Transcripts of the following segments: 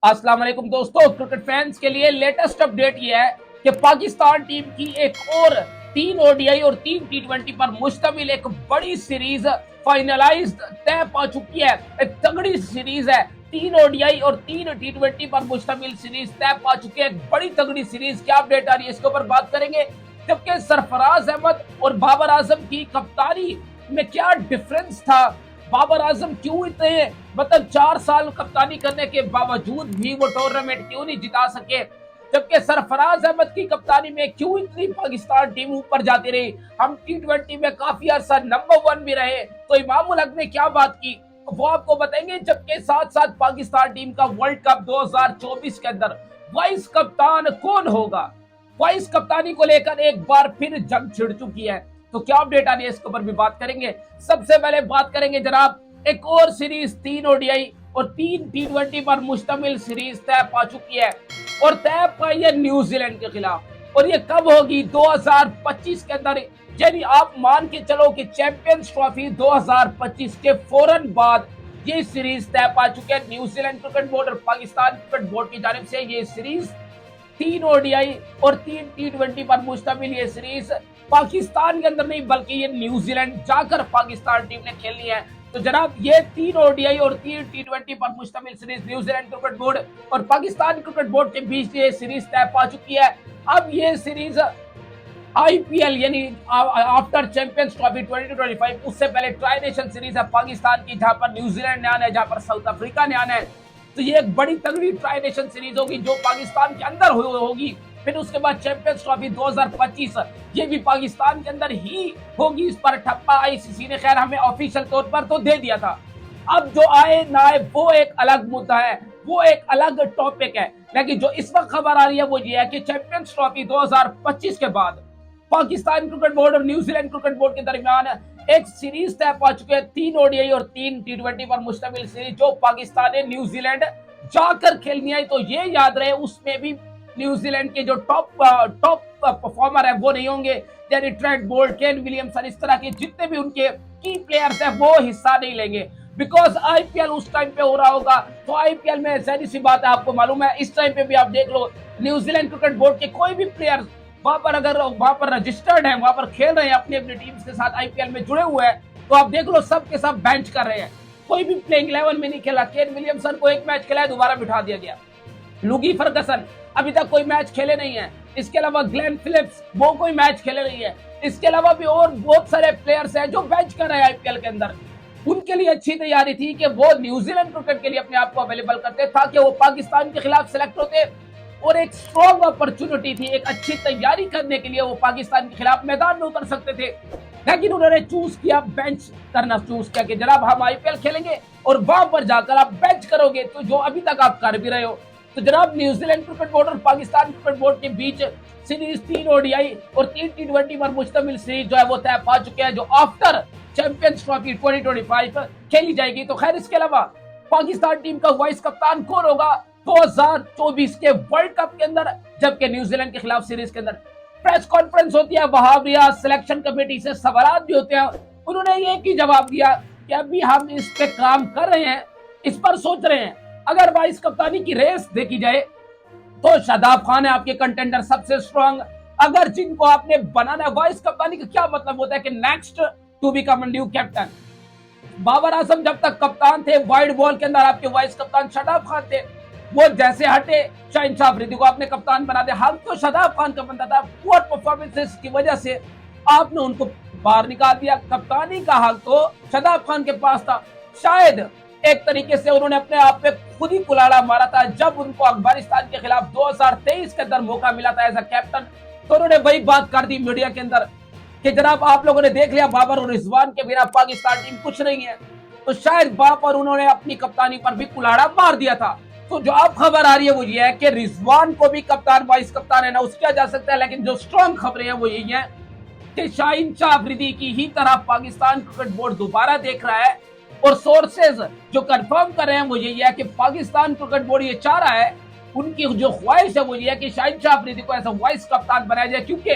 अस्सलाम वालेकुम दोस्तों, क्रिकेट फैंस के लिए लेटेस्ट अपडेट ये है कि पाकिस्तान टीम की एक और 3 ओडीआई और 3 T20 पर मुश्तमिल एक बड़ी सीरीज फाइनलाइज्ड तय पा चुकी है। एक तगड़ी सीरीज है, 3 ओडीआई और 3 T20 पर मुश्तमिल सीरीज तय पा चुकी है। एक बड़ी तगड़ी सीरीज, क्या अपडेट आ रही है इसके ऊपर बात करेंगे। जबकि सरफराज अहमद और बाबर आजम की कप्तानी में क्या डिफरेंस था, बाबर आजम क्यों इतने मतलब 4 साल कप्तानी करने के बावजूद भी वो टूर्नामेंट क्यों नहीं जिता सके, जबकि सरफराज अहमद की कप्तानी में क्यों इतनी पाकिस्तान टीम ऊपर जाती रही। हम T20 में काफी अर्सा नंबर 1 भी रहे, तो इमामुल हक ने क्या बात की वो आपको बताएंगे। जबकि साथ साथ पाकिस्तान टीम का वर्ल्ड कप 2024 के अंदर वाइस कप्तान कौन होगा, वाइस कप्तानी को लेकर एक बार फिर जंग छिड़ चुकी है। तो क्या अपडेट आ रही है इसके ऊपर भी बात करेंगे। सबसे पहले बात करेंगे जनाब, एक और सीरीज 3 ओडीआई और 3 T20 पर मुश्तमिल सीरीज तय पा चुकी है और तय पाई है न्यूजीलैंड के खिलाफ। और ये कब होगी? 2025 के अंदर। यानी आप मान के चलो कि चैंपियंस ट्रॉफी 2025 के फौरन बाद ये सीरीज तय पा चुके हैं। न्यूजीलैंड क्रिकेट बोर्ड और पाकिस्तान क्रिकेट बोर्ड की जानिब से ये सीरीज 3 ओडीआई और 3 T20 पर मुश्तमिल ये सीरीज पाकिस्तान के अंदर नहीं बल्कि ये न्यूजीलैंड जाकर पाकिस्तान टीम ने खेलनी है। तो जनाब ये 3 ओडीआई और 3 T20 पर मुश्तमिल सीरीज न्यूजीलैंड क्रिकेट बोर्ड और पाकिस्तान क्रिकेट बोर्ड के बीच ये सीरीज तय पा चुकी है। अब ये सीरीज आईपीएल यानी आफ्टर चैंपियंस ट्रॉफी 2025 उससे पहले ट्राई नेशन सीरीज है पाकिस्तान की, जहां पर न्यूजीलैंड ने आना है, जहां पर साउथ अफ्रीका ने आना है। तो ये एक बड़ी तगड़ी ट्राई नेशन सीरीज होगी जो पाकिस्तान के अंदर होगी। फिर उसके बाद चैंपियंस ट्रॉफी 2025 ये भी पाकिस्तान के अंदर ही होगी। इस पर ठप्पा आईसीसी ने खैर हमें ऑफिशियल तौर पर तो दे दिया था। अब जो आए ना आए वो एक अलग मुद्दा है, वो एक अलग टॉपिक है। लेकिन जो इस वक्त खबर आ रही है वो ये है कि चैंपियंस ट्रॉफी 2025 के बाद पाकिस्तान क्रिकेट बोर्ड और न्यूजीलैंड क्रिकेट बोर्ड के दरमियान एक सीरीज तय पा चुके हैं। 3 ओडीआई और 3 T20 पर मुश्तमिल सीरीज जो पाकिस्तान ने न्यूजीलैंड जाकर खेलनी है। तो ये याद रहे उसमें भी न्यूजीलैंड के जो टॉप परफॉर्मर है वो नहीं होंगे, यानी ट्रेंट बोल्ट, केन विलियमसन, इस तरह के जितने भी उनके की प्लेयर्स हैं वो हिस्सा नहीं लेंगे। बिकॉज आईपीएल उस टाइम पे हो रहा होगा। तो आईपीएल में जाहिर सी बात है, आपको मालूम है इस टाइम पे भी आप देख लो न्यूजीलैंड क्रिकेट बोर्ड के कोई भी प्लेयर वहां पर अगर वहां पर रजिस्टर्ड है, वहां पर खेल रहे हैं, अपनी अपनी टीम्स के साथ आईपीएल में जुड़े हुए हैं, तो आप देख लो सब के सब बेंच कर रहे हैं। कोई भी प्लेइंग 11 में नहीं खेला। केन विलियमसन को एक मैच खेला है, दोबारा बिठा दिया गया। लुगी फर्गसन अभी तक कोई मैच खेले नहीं है। इसके अलावा ग्लेन फिलिप्स वो कोई मैच खेले नहीं है। इसके अलावा भी और बहुत सारे प्लेयर्स हैं जो बेंच कर रहे हैं आईपीएल के अंदर। उनके लिए अच्छी तैयारी थी कि वो न्यूजीलैंड क्रिकेट के लिए अपने आप को अवेलेबल करते ताकि वो पाकिस्तान के खिलाफ सिलेक्ट होते, और एक स्ट्रॉन्ग अपॉर्चुनिटी थी, एक अच्छी तैयारी करने के लिए वो पाकिस्तान के खिलाफ मैदान में उतर सकते थे। लेकिन उन्होंने चूज किया बेंच करना, चूज किया कि जनाब हम आईपीएल खेलेंगे और वहां पर जाकर आप बेंच करोगे, तो जो अभी तक आप कर भी रहे हो। तो जनाब न्यूजीलैंड क्रिकेट बोर्ड और पाकिस्तान क्रिकेट बोर्ड के बीच सीरीज 3 ओडीआई और 3 T20 पर मुश्तमिल सीरीज जो है वो तय पा चुके हैं, जो आफ्टर चैंपियंस ट्रॉफी 2025 खेली जाएगी। तो खैर इसके अलावा पाकिस्तान टीम का वाइस कप्तान कौन होगा 2024 के वर्ल्ड कप के अंदर, जबकि न्यूजीलैंड के खिलाफ सीरीज के अंदर प्रेस कॉन्फ्रेंस होती है, वहां रियाज सिलेक्शन कमेटी से सवाल भी होते हैं। उन्होंने एक ही जवाब दिया कि अभी हम इस पे काम कर रहे हैं, इस पर सोच रहे हैं। अगर वाइस कप्तानी की रेस देखी जाए तो शादाब खान है आपके कंटेंडर सबसे स्ट्रांग। अगर जिनको आपने बनाना है, वाइस कप्तानी का क्या मतलब होता है कि next to become new captain. Babar Azam जब तक कप्तान थे वाइड बॉल के अंदर आपके वाइस कप्तान शादाब खान थे। वो जैसे हटे शाहीन शाह अफरीदी को आपने कप्तान बना दिया। हक तो शादाब खान का बनता था, पुअर परफॉर्मेंसेस की वजह से आपने उनको बाहर निकाल दिया। कप्तानी का हक तो शादाब खान के पास था। शायद एक तरीके से उन्होंने अपने आप पे खुद ही कुलाड़ा मारा था जब उनको अफगानिस्तान के खिलाफ 2023 के अंदर मौका मिला था एज अ कैप्टन। तो उन्होंने वही बात कर दी मीडिया के अंदर कि जनाब आप लोगों ने देख लिया बाबर और रिजवान के बिना पाकिस्तान टीम कुछ नहीं है। तो शायद वहां पर उन्होंने अपनी कप्तानी पर भी कुलाड़ा मार दिया था। तो जो अब खबर आ रही है वो ये है कि रिजवान को भी कप्तान वाइस कप्तान है ना उस किया जा सकता है। लेकिन जो स्ट्रॉन्ग खबरें हैं वो यही है कि शाहीन शाह अफरीदी की ही तरह पाकिस्तान क्रिकेट बोर्ड दोबारा देख रहा है, और सोर्सेज जो कंफर्म कर रहे हैं वो यही है कि पाकिस्तान क्रिकेट बोर्ड ये चाह रहा है, उनकी जो ख्वाहिश है वो ये है कि शाहीन शाह अफरीदी को ऐसा वाइस कप्तान बनाया जाए, क्योंकि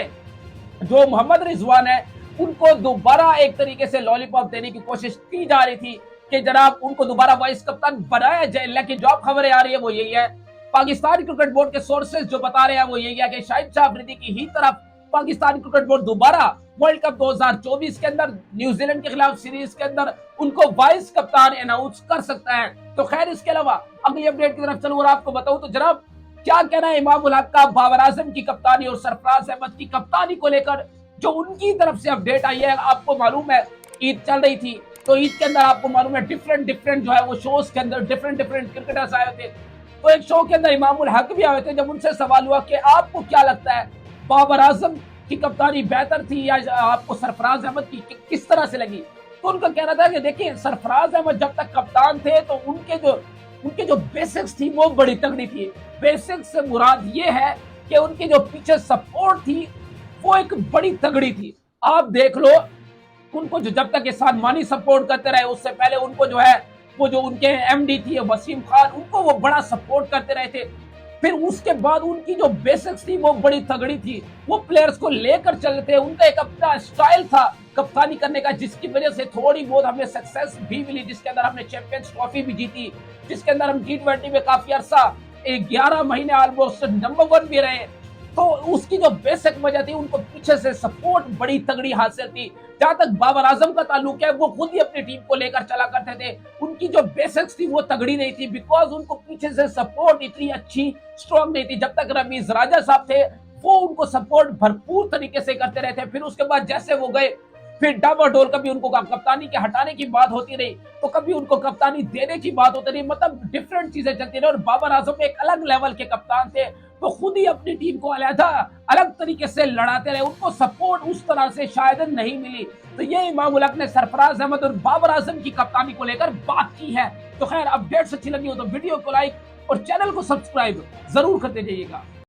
जो मोहम्मद रिजवान है उनको दोबारा एक तरीके से लॉलीपॉप देने की कोशिश की जा रही थी कि जनाब उनको दोबारा वाइस कप्तान बनाया जाए, लेकिन जो खबरें आ रही है वो यही है, पाकिस्तान क्रिकेट बोर्ड के सोर्सेज जो बता रहे हैं वो यही है कि शाहिद शाह अफरीदी की ही तरफ पाकिस्तान क्रिकेट बोर्ड दोबारा वर्ल्ड कप 2024 के अंदर न्यूजीलैंड के खिलाफ सीरीज के अंदर उनको वाइस कप्तान अनाउंस कर सकता है। तो खैर, इसके अलावा अगली अपडेट की तरफ चलूं और आपको बताऊं तो जनाब क्या कहना है इमाम उल हक का बाबर आजम की कप्तानी और सरफराज अहमद की कप्तानी को लेकर, जो उनकी तरफ से अपडेट आई है। आपको मालूम है ईद चल रही थी, तो ईद के अंदर आपको मालूम है डिफरेंट जो है वो शोज के अंदर डिफरेंट क्रिकेटर्स आए थे। तो एक शो के अंदर इमाम उल हक भी आए थे। जब उनसे सवाल हुआ कि आपको क्या लगता है बाबर आजम की कप्तानी बेहतर थी या आपको सरफराज अहमद की किस तरह से लगी, तो उनका कहना था कि देखिए सरफराज अहमद जब तक कप्तान थे तो उनके जो बेसिक्स थी वो बड़ी तगड़ी थी। बेसिक्स से मुराद ये है कि उनकी जो पीछे सपोर्ट थी वो एक बड़ी तगड़ी थी। आप देख लो, उनको जो जब तक एहसान मानी सपोर्ट करते रहे, उससे पहले उनको जो है वो जो उनके एमडी थी वसीम खान, उनको वो बड़ा सपोर्ट करते रहे थे। फिर उसके बाद उनकी जो बेसिक्स थी वो बड़ी तगड़ी थी, वो प्लेयर्स को लेकर चल रहे थे। उनका एक अपना स्टाइल था कप्तानी करने का, जिसकी वजह से थोड़ी बहुत हमें सक्सेस भी मिली, जिसके अंदर हमने चैंपियंस ट्रॉफी भी जीती, जिसके अंदर हम T20 में काफी अरसा 11 महीने ऑलमोस्ट नंबर 1 भी रहे। तो उसकी जो बेसिक वजह थी, उनको पीछे से सपोर्ट बड़ी तगड़ी हासिल थी। जहां तक बाबर आजम का ताल्लुक है, वो खुद ही अपनी टीम को लेकर चला करते थे। उनकी जो बेसिक्स थी वो तगड़ी नहीं थी, बिकॉज उनको पीछे से सपोर्ट इतनी अच्छी स्ट्रॉन्ग नहीं थी। जब तक रमीज राजा साहब थे वो उनको सपोर्ट भरपूर तरीके से करते रहे थे। फिर उसके बाद जैसे वो गए, फिर डामाडोल कभी उनको कप्तानी के हटाने की बात होती रही, तो कभी उनको कप्तानी देने की बात होती रही। मतलब डिफरेंट चीजें चलती रही। और बाबर आजम एक अलग लेवल के कप्तान थे, वो खुद ही अपनी टीम को अलग तरीके से लड़ाते रहे। उनको सपोर्ट उस तरह से शायद नहीं मिली। तो ये इमाम उल हक ने सरफराज अहमद और बाबर आजम की कप्तानी को लेकर बात की है। तो खैर, अपडेट्स अच्छी लगी हो तो वीडियो को लाइक और चैनल को सब्सक्राइब जरूर करते जाइएगा।